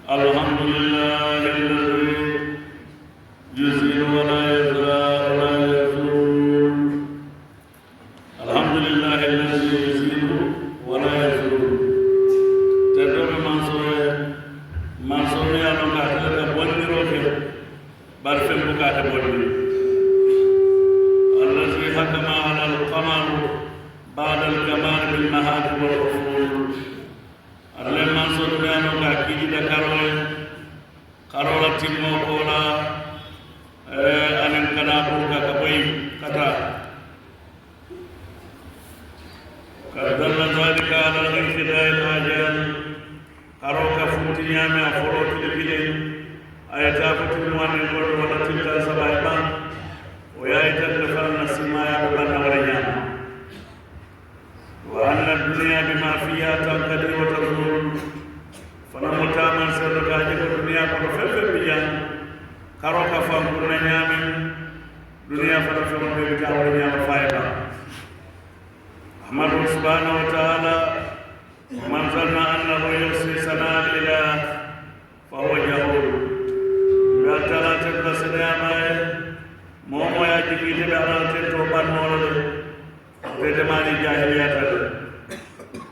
الحمد لله الذي يزيل ولا يزرع ولا يزول. الحمد لله الذي يزيل ولا يزول. تدور منصوري أنا كاتب بندي روكي برفم كاتب بندي. الذي حكم على القمر بعد الكمال بالنهار والأفول. الله منصوري أنا كاتب karola timmo kola anen kana burka ka boy kata kadalla zalika ala al-intidai al-ajal karoka futiyama folo tilbile ayata futu wanen godo wala tilta sabaiba o yaita tafal nasima ya banna wala wa anna ad-dunya bima fiha tanqadi wa tazul fana mutaman sadaka jigo dunia ko fefe biyan karo ka fam ko nyame dunia fana fam be ta wala nyama fayda ahmadu subhanahu wa ta'ala man zanna annahu yusi sanal ila fa huwa jahul ya ta'ala ta sadama momo ya jigi de ala te to ban molo de de mani jahiliyata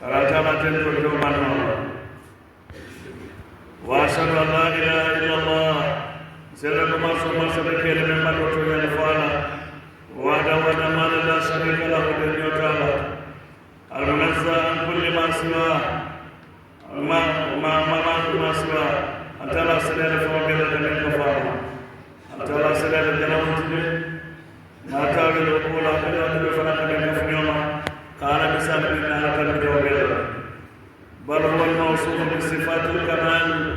ala ta'ala te to ban molo وأشهد أن لا إله إلا الله سيدنا محمد سبحانه من مكة ينفعنا وحده ما لا شريك له جل وعلا المنزه عن كل ما سواه ما سواه أنت لا سلام فوقنا من كفارة أنت لا سلام جنوتي ما تابع الأقوال أبدا فلك من كفنيوما قال بسال من هذا الجواب بل هو الموصوف بصفات الكمال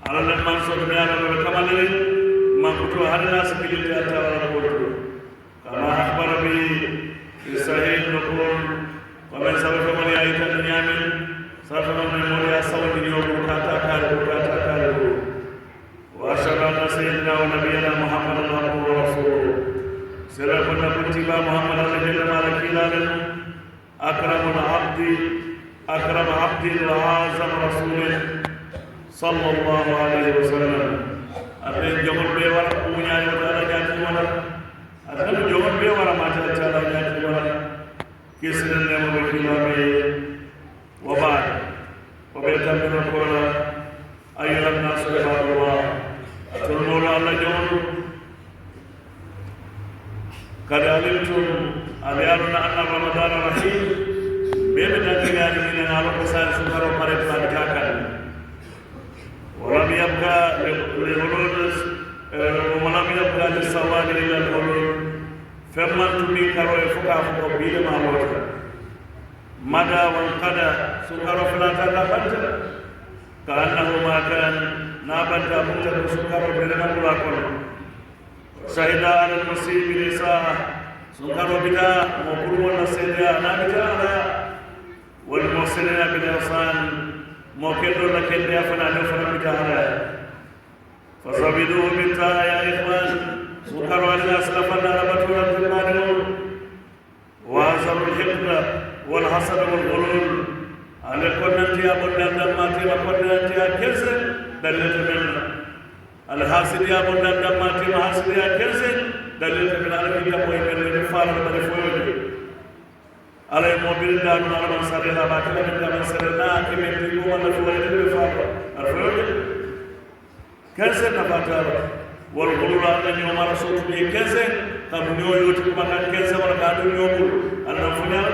على المنصوب بيان الكمال ما كنت هذا الناس كلهم يتعلمون كما أخبر به في صحيح النقول ومن سبب من يعيش الدنيا من سبب من مولى سوى اليوم كاتا وأشهد أن سيدنا ونبينا محمد عبده ورسوله سيدنا كتب محمد الذي مالك أكرم عبد وأعظم رسول صلى الله عليه وسلم أبن جمل بيوار أمنيا وتعالى جاتي ولا أبن جمل بيوار ما تعالى جاتي ولا كسر النعم والكلام وبعد وبيتم من القول أيها الناس عباد الله ترمون على جمل قد علمتم أبياننا أن رمضان رحيم بيبدا كيان من على قصار سكر وقرب فاتكاكا ولم يبقى للولود ولم يبقى للسواد إلا الولود فمن تبي كرو يفقى فوق بيد ما وجه مدى وانقدى سكر فلا تلبت كأنه ما كان نابت مجد سكر بلنا ملاكم شهد على المسيح بلساء سكر بدا وقلوا النسيدة نابتا والمحسنين بالإحسان موكلوا لك الدافع نفر بتعالى فزبدوه بالتاء يا إخوان سكروا أن أسلفنا ربطوا الجمال وأزروا الحقد والحسد والغلول على كل يا بنا دماتي وكل يا كنزل دلت منا الحاسد يا بنا دماتي وحاسد يا كنزل دلت من على كتاب ويمن الفار والفوج على الموبيل دار من سرنا باكلا من سرنا كم يدريو من الفوائد الفار الفوائد كنزل نباتار والغلول على يوم رسول الله كنزل كم يوتك مكان كنزل ولا كادو يوم أنا فنيا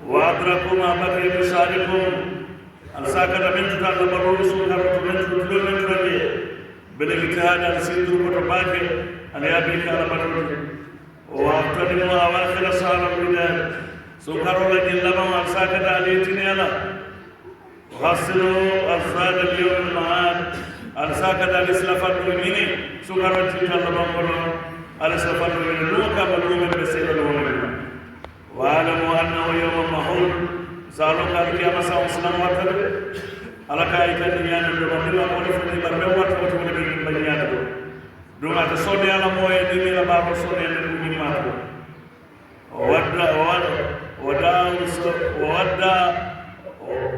وأدركوا ما بقي بشاركم الساكن من تدار البرولوس وكرت من تدور من تدري بالاجتهاد السيد وتباكي اليابي كلام تدري وأقتدموا أواخر سهر البلاد سكروا لك اللبن والساكت عليتني أنا وحصلوا أرصاد اليوم المعاد الساكت على سلفات الميني سكروا تلك اللبن قلوا على سلفات الميني لوكا بلوم بسيط الومن وعلموا أنه يوم محول سألوا قال كيما سأو سلام واتر على كايتا نيان اللبن الله ونفني برمي واتر وتولي بنياته دوما تصوني على مويه ديني لبابا صوني للمهمات ودى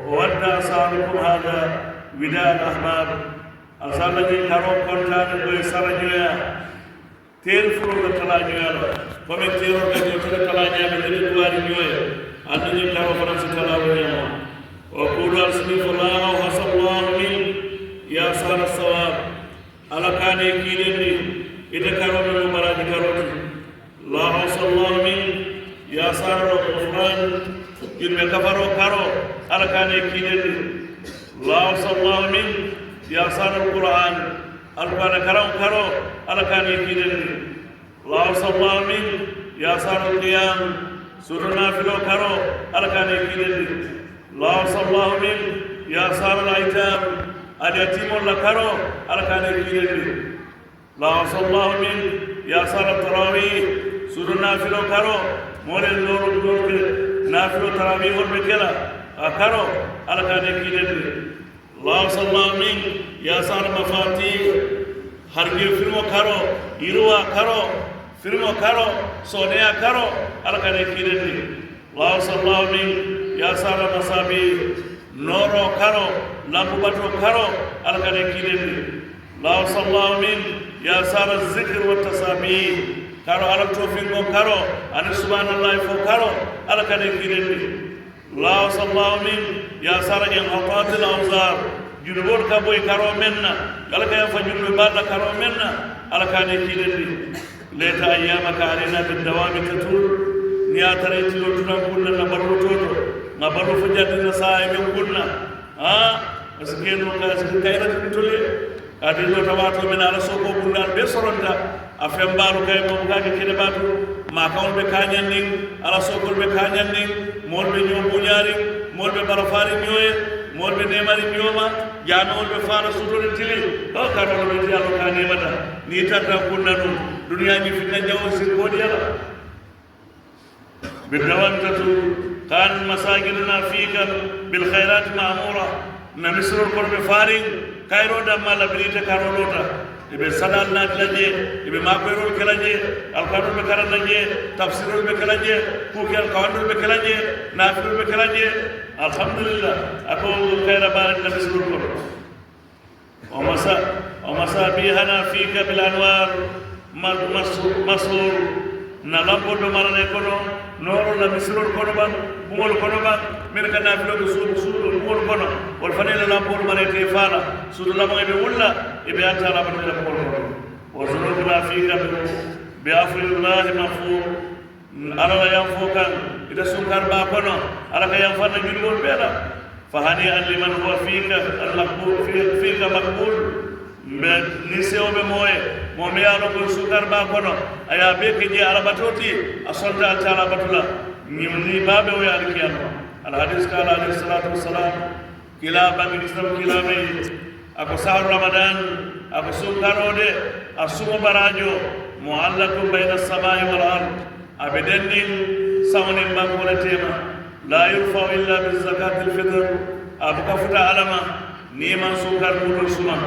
وودع صاحبكم هذا وداع الأحباب أصابني كارو كونتان ويسرجوا تيرفلو تلاجوا فمن تيرو كجوا تلاجوا من الدوار نيوي أنني كارو فرنسا تلاجوا وقولوا أرسلني فلان وحسب الله من يا صار الصواب على كان يكيدني إذا كارو من المراجع كارو لا حسب الله من يا صار الغفران إن كفروا كارو على كان يكيدني لا حسب الله من يا صار القرآن القرآن كارو على كان يكيدني لا حسب الله من يا صار القيام سورنا فيلو كارو على كان يكيدني لا صلى الله من يا صار الأيتام اليتيم لكرو على كان يكيدني لا صلى الله من يا صار التراويح سورنا فيلو كارو مول النور نافلو تراويح والبكلا كارو على كان يكيدني لا صلى الله من يا صار مفاتيح هرجي فيلمو كارو يروا كارو فيلمو كارو سونيا كارو على كان يكيدني لا صلى الله من يا سارة مصابي نورو كارو لامبو باتو كارو على كان يكيدني لا صلى الله من يا سارة الذكر والتسابيح كارو على توفيق كارو أنا سبحان الله فو كارو على كان يكيدني لا صلى الله من يا سارة إنقاذ الأوزار جنبور كابوي كارو منا على كان يفجر بعد كارو منا على كان يكيدني ليت أيامك علينا بالدوام تطول نياتري تلوتنا كلنا نبرو توتو نبرو فجاتنا سائم كلنا مسكينو كايرا تولي adilo tawato men ala soko bundal be soronta afem baru kay mom kake kede batu ma kawol be kanyanning ala soko be kanyanning mol be nyom bunyari mol be barafari nyoye mol be nemari nyoma jaamol be fara sudore tili o karolo be dialo kane mata ni tata kunnanu dunya ni fitna jawo sir godi yala بالدوام تطول كان مساجدنا فيك بالخيرات مأمورة نمسر القرب فارغ كايرو دم لا بريت كارولوتا ibe sanal na laje ibe makoyrol kalaje alqur'an be kalaje tafsirol be kalaje kukel kawandol be kalaje nafilol be kalaje alhamdulillah ako khayra barak nabsul qur'an ومسا بيهنا فيك بالانوار مسرور نلامبو بمارane kono noro la misrol kono ban bungol kono ban min kana filo be suru bungol kono wal fanela lampo marete fala suru la be wulla e be anta la ban la kono wa zunubna fika bi afrillah mafur ala la yanfukan ida sunkar ba kono ala ka yanfana julgol bela fahani an liman huwa fika al maqbul fika maqbul ni sewo be moye mo me yalo ko sukar ba kono aya be ke je arabatoti asonta taala batula ni babe o ya kiyama al hadis qala alayhi salatu wassalam kila bangi islam kila me ako sahar ramadan ako sukarode asumo barajo muallakum bayna as-samai wal ard abadan sawnin bangole tema la yurfa illa bi zakat al-fitr abuka futa alama ni man sukar bulul suma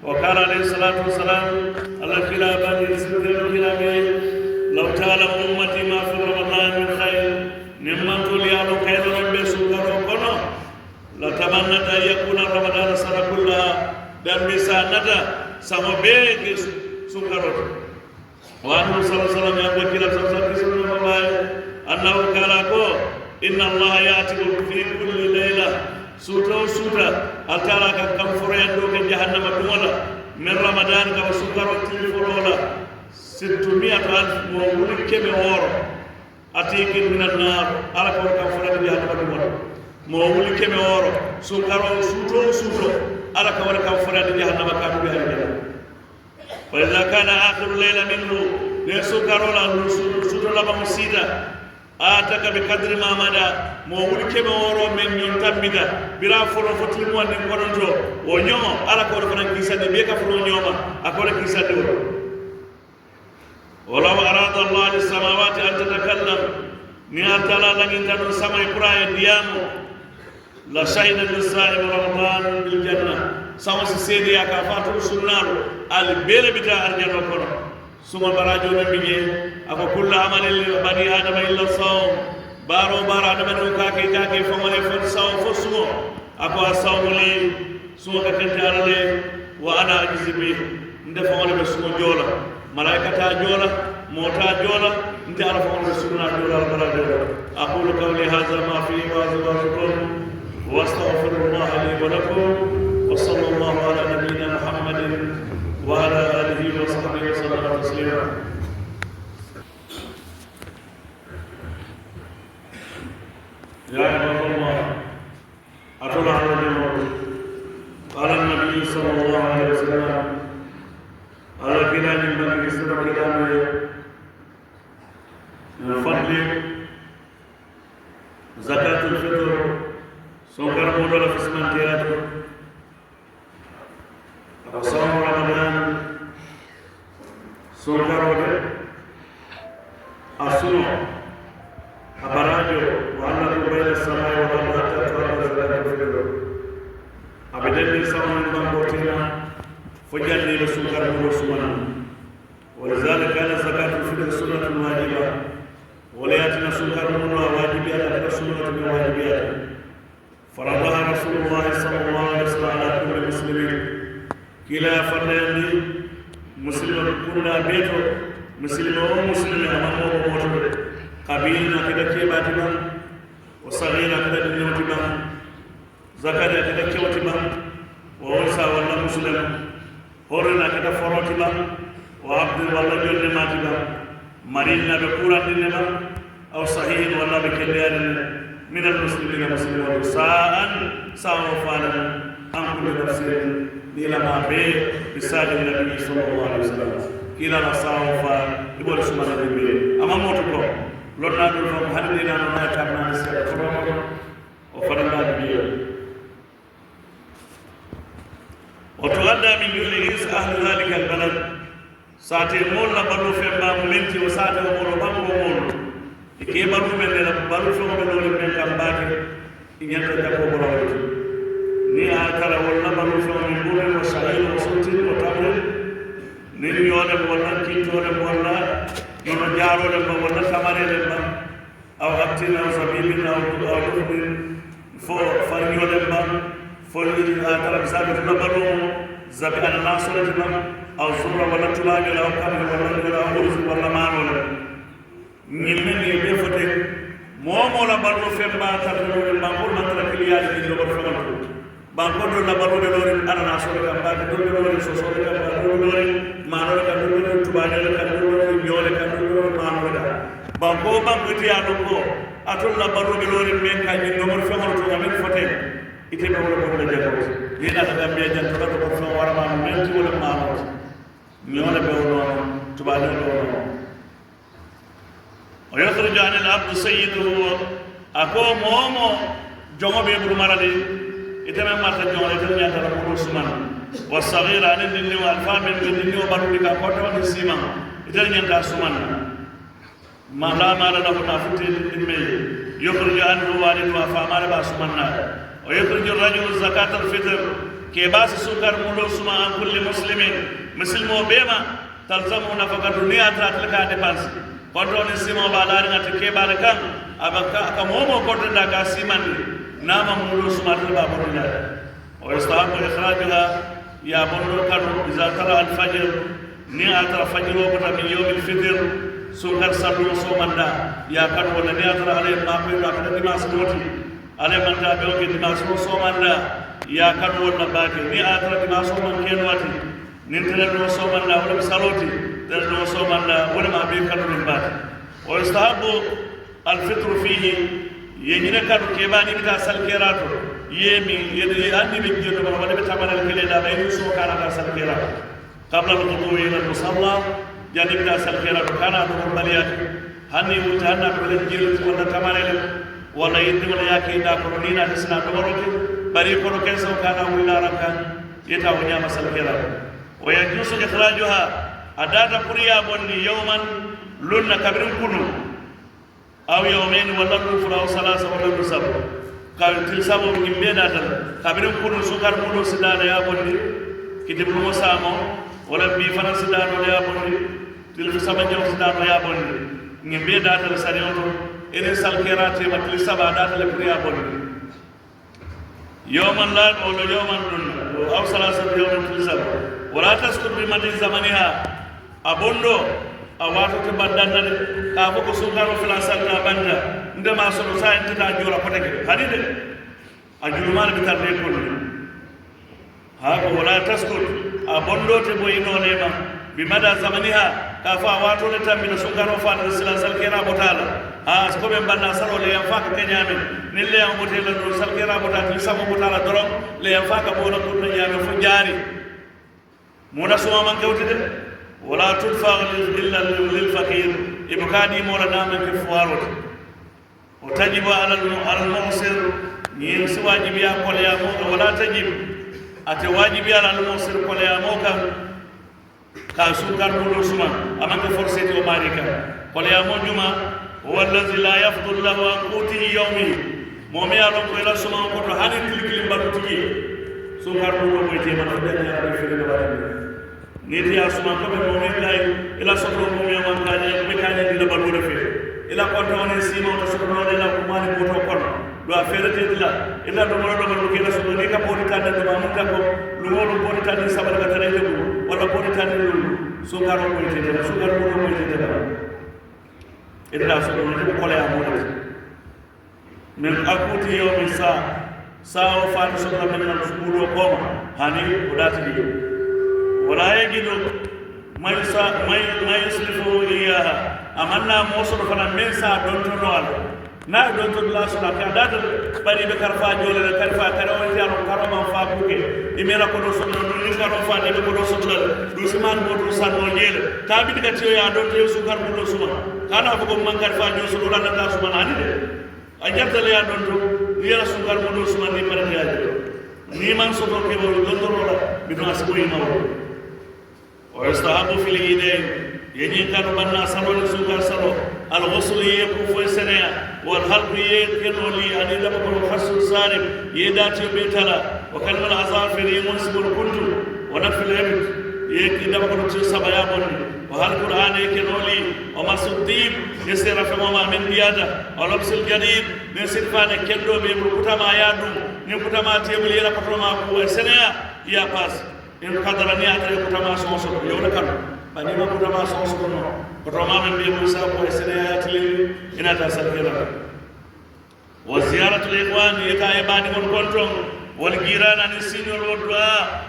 وقال عليه الصلاة والسلام الله كلا بني إسرائيل كلا لو تعلم أمتي ما في رمضان من خير ممن تولي على خير ربي سكر وقنا لتمنى أن يكون رمضان سنة كلها دم بسانة سمبيك سكر وأنه صلى الله عليه وسلم يقول كلا صلى الله عليه أنه قال إن الله يأتي في كل ليلة سوتو سوتا أتارا كم فريان دوك جهنم دولا من رمضان كم سكر تلفرولا 600,000 مولود كم أورو أتيك من النار على كم فريان جهنم دولا مولود كم أورو سكر سوتو على كم فريان جهنم كم بهالجنة فإذا كان آخر ليلة منه لسكرولا سوتو لما مسيدا ataka be kadri mamada mo wuli kebe woro men nyon tambida bira foro fotil mo nden kodonto o nyomo ala ko do fanan kisade be ka foro nyoma akola kisade wala arada allah lis samawati an tatakallam ni atala lagin tan samay qur'an diamo la shayna lis sa'im ramadan bil janna sama sedi aka fatu sunnaru al bele bita arjano kono suma barajo be biye ako kullu amalin li bani adama illa sawm baro adama no kake famale fon saw fo sumo ako asawmuli sumo ka kente alale wa ana ajizi bi ndefa wala be sumo jola malaika ta jola mota jola nte ala fa wala sunna jola bala jola aqulu qawli hadha ma fi wa azwajukum wa astaghfirullah li wa lakum wa sallallahu ala nabiyyina muhammadin wa ala alihi wa sahbihi wa sallam taslima. يا عباد الله أطلع الرجل قال النبي صلى الله عليه وسلم على كلام النبي صلى الله عليه وسلم من فضل زكاة الفطر سوكر مدل في اسمان تياتر وصوم رمضان سوكر ودل أصنع أبراجو وأنه بين السماء والأرض حتى تولى زكاة الفطر أبدل سمع من بنبوتنا فجعلني بسكر ورسولنا ولذلك كان زكاة الفطر سنة واجبة ولياتنا سكر من واجبات سنة من واجبات فرضها رسول الله صلى الله عليه وسلم على كل مسلم كلا فرني مسلم كنا بيته مسلم ومسلم أمامه وموته قبيلنا كده كيباتنا وصغيرنا كده دنيوتنا زكاة كده كيوتنا وأنثى ولا مسلم هورنا كده فروتنا وعبد ولا جل ماتنا مرينا بكورا ديننا أو صحيح ولا بكليان من المسلمين مسلمون ساء فعلا أن كل نفس إلى ما به بساج النبي صلى الله عليه وسلم إلى ساء فعلا يقول سبحانه النبي أما موتكم لونا دولهم هدينا لنا كنا نسير وفرنا النبي وتغدى من جلس أهل ذلك البلد ساتي مول بلو فيما ممنتي وساتي مول بامو مول إكي بلو من بلو فيما بلو من كمباكي إن ينتجكو بلوت ني آترى ولا بلو فيما من بول وسعيد وسلطين وطابل ني يولم ولا كيتولم ولا ينجارو لما ولا ثمانية لما أو أبتين أو زبيب أو دخل فريو لما فلين آترى بسابة لبلو زبي أنا ناصر لما أو زورا ولا تلاجة أو كامل ولا أرز ولا مانولا نيمن يبيفتك مولا بارو فيما تقولون المقول ما تركليا لكن لو برفعوا بانكون لا بارو دلورين أنا ناصر كم باك دلورين سوسور كم دلورين مانولا كم دلورين تباجة كم دلورين يولا كم دلورين مانولا بانكو تيانوكو أتون لا بارو دلورين من كاين نمر فيما تقولون فتك إتى بقول بقول جاكوس هنا تبغى بيجان تبغى تبغى وارما من تقول مانولا نيولا بيولو تبادل بيولو ويخرج عن العبد سيده أكو مومو جمع بيبرو مرادي إتمنى ما تجمع إتمنى أن ترى سمان والصغير عن الدنيا والفام من الدنيا وبرودك أكوتوا نسيما إتمنى أن تسمان ما لا ما له نافت الدنيا يخرج عنه والد وفامار باسمنا ويخرج الرجل زكاة الفطر كباس سكر مولو سما عن كل مسلم بما تلزمه نفقة دنيا تراتلك ديبانس كنترول سيما بالارين اتكي بالكان ابكا كمومو كنترول داكا سيمان نام مولو سما تلبابنا ويستحق اخراجها يا بندو كانوا اذا ترى الفجر ني اترى فجر وقت من يوم الفطر سكر سبلو سومندا يا كان ولا ني اترى عليه ما بيو اكد ديماس دوتي عليه من تابعو ديماس سومندا يا كان ولا باكي ني اترى ديماس من كينواتي ننتظر نوصل من ولا بسالوتي تنتظر نوصل من ولا ما بيكون من بعد ويستحب الفطر فيه يجينا كانوا كيباني بتاعسل كيراتو يمي يدري أني بيجيو تبغى ولا بتعمل الكلام ده بينو سو كان بتاعسل كيراتو قبل الخطوة إلى المصلى يعني بتاعسل كيراتو كان أدور مليات هني وجهنا بيجيو ولا تعمل ولا يدري ولا يأكل دا كورنينا تسنا تبروك بريكورو كيسو كان ولا ركان يتاونيا مسل كيراتو ويجوز إخراجها أداة قرية بني يوما لن كبرين كنو أو يومين ولا نفر أو ثلاثة ولا نسب كابين تلسامو من بين هذا كبرين كنو سكر كنو سدان يا بني كتب لهم سامو ولا بيفنا سدان يا بني تلسام جو سدان يا بني من بين هذا السريون إن سالكيراتي ما تلسام أداة لقرية بني يوما لا ولا يوما أو 3 يوم تلزم ولا تسكت بمدى زمنها أبوندو أواتو تبدأنا كافوكو سكارو في الأسالة باندا عندما سلو ساين تتاجورا فتك هذه أجرمان بتربية كل هذا ولا تسكت أبوندو تبوينو نيما بمدى زمنها كافا واتو نتامين سكارو فان السلاسل كيرا بوتالا سكوب بنا سرو لينفاك كنيامين نيلي أموتي لنو سلكيرا بوتالا تلسامو بوتالا درون لينفاك بونا كنا نيامين فجاري مونا سوا من كوتي ولا تدفع إلا للفقير إبقادي مولا نامن في فواروت وتجب على المعسر ينسواجب يا قوليامو ولا تجب أتواجب على المعسر قوليامو كاسو كاربولو سما أمانك فرسيتي وماريكا قوليامو جمع هو الذي لا يفضل له عن قوته يومه مومي ألوكو إلا سما وقتو هاني تلكلم بارتكي سو كاربولو مويتي من فدني على فريد بارتكي niti asuma ko be momi kay ila sokro momi man kay be kay di la balu refe ila ko tawne sima to sokro de la ko mani ko to kon do affaire te dila ila do mo do mo ke la sokro ni ka poni tan de ma mun ta ko lu mo poni tan ni sabal ka tare de ko wala poni tan ni lu so garo ko te de so garo ko te de ila sokro ni ko le amone men akuti yo mi sa o fa sokro men na sukuro ko hani udati di ولا يجد ما يصرفه إياها أمنا موصل فلا من ساعة دونتون نا دونتون لا سلا كادات بري بكرفا جولا كرفا كرو يارو كرو فاكوك إميرا كودو سلا نوني كرو فا دي كودو سلا دوسمان بودو سانو يل تابي كاتيو يا دونتو سوكار بودو سما كانا فوكو من كرفا جو سلا نتا سما ناني أجاب يا دونتو يا سوكار بودو سما ني مري يا ني مان سوكو كيبو دونتو ولا بناس بوي ماو ويستحب في الإيدين يجي كانوا بنا سلو لسوكا سلو الغسل يكون في سنة والحلق يكون لي أن يدبق الخص الصارم يداتي بيتلا وكلم العظافر يمنسب الكنت ونفي الهبت يدبق الخص بيابون وهل القرآن يكون لي ومس الطيب يسير في ماما من ديادة ولبس الجديد نسير فان كندو بيبركوتا ما يادو نبكوتا ما تيبلي ركوتا ما قوة سنة يا باس in kadarani atare kutama sonso yona kan bani ma kutama sonso no kutama men be musa ko sene atile ina ta salkela wa ziyaratul ikhwan yata ibani kon kontrong wal giran an sinul wadwa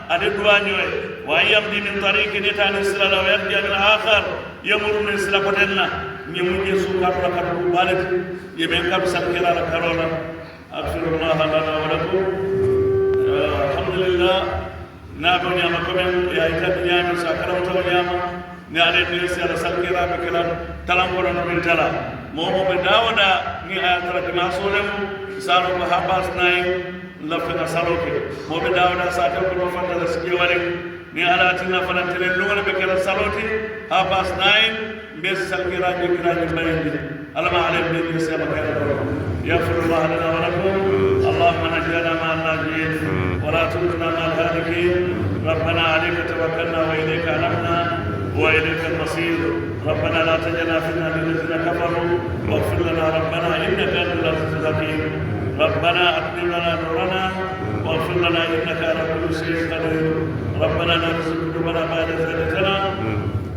ade duanyoy wa yamdi min tariqin yatani sirala wa yabdi min akhar yamuru min sila potenna ni munje su kabra kabru balat yemen kab salkela la karola aghfirullah lana wa lakum alhamdulillah نابو نياما كومن يا ايتاد نياما ساكرام تو نياما نيالي نيسي على سالكيرا بكلام تلام قرآن من تلا مومو بداودا ني آياترا كما سولم سالو بحباس ناي لفنا سالوكي مو بداودا ساتو كنو فتلا سكي ورم ني آلاتنا فنانتلين لغن بكلا سالوتي حباس ناي بيس سالكيرا بكرا جمعين ألما عليم بين يسي مكانا يغفر الله لنا ولكم اللهم نجينا مع الناجين ولا تردنا مع الهالكين ربنا عليك توكلنا وإليك أنبنا وإليك المصير ربنا لا تجعلنا فتنة للذين كفروا واغفر لنا ربنا إنك أنت العزيز الحكيم ربنا أتمم لنا نورنا واغفر لنا إنك على كل شيء قدير ربنا لا تزغ قلوبنا بعد إذ هديتنا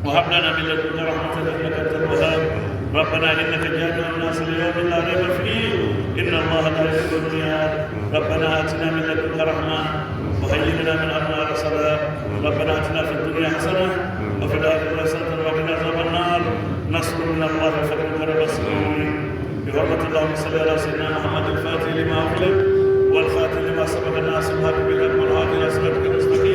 وهب لنا من لدنك رحمة إنك أنت الوهاب ربنا إنك جامع الناس ليوم لا ريب فيه إن الله لا يخلف الميعاد ربنا آتنا من لدنك رحمة وهيئ لنا من أمرنا رشدا ربنا آتنا في الدنيا حسنة وفي الآخرة حسنة وقنا عذاب النار نصر من الله وفتح قريب السلام بحرمة اللهم صل على سيدنا محمد الفاتح لما أغلق والخاتم لما سبق الناس الحق بالحق والهادي إلى صراطك المستقيم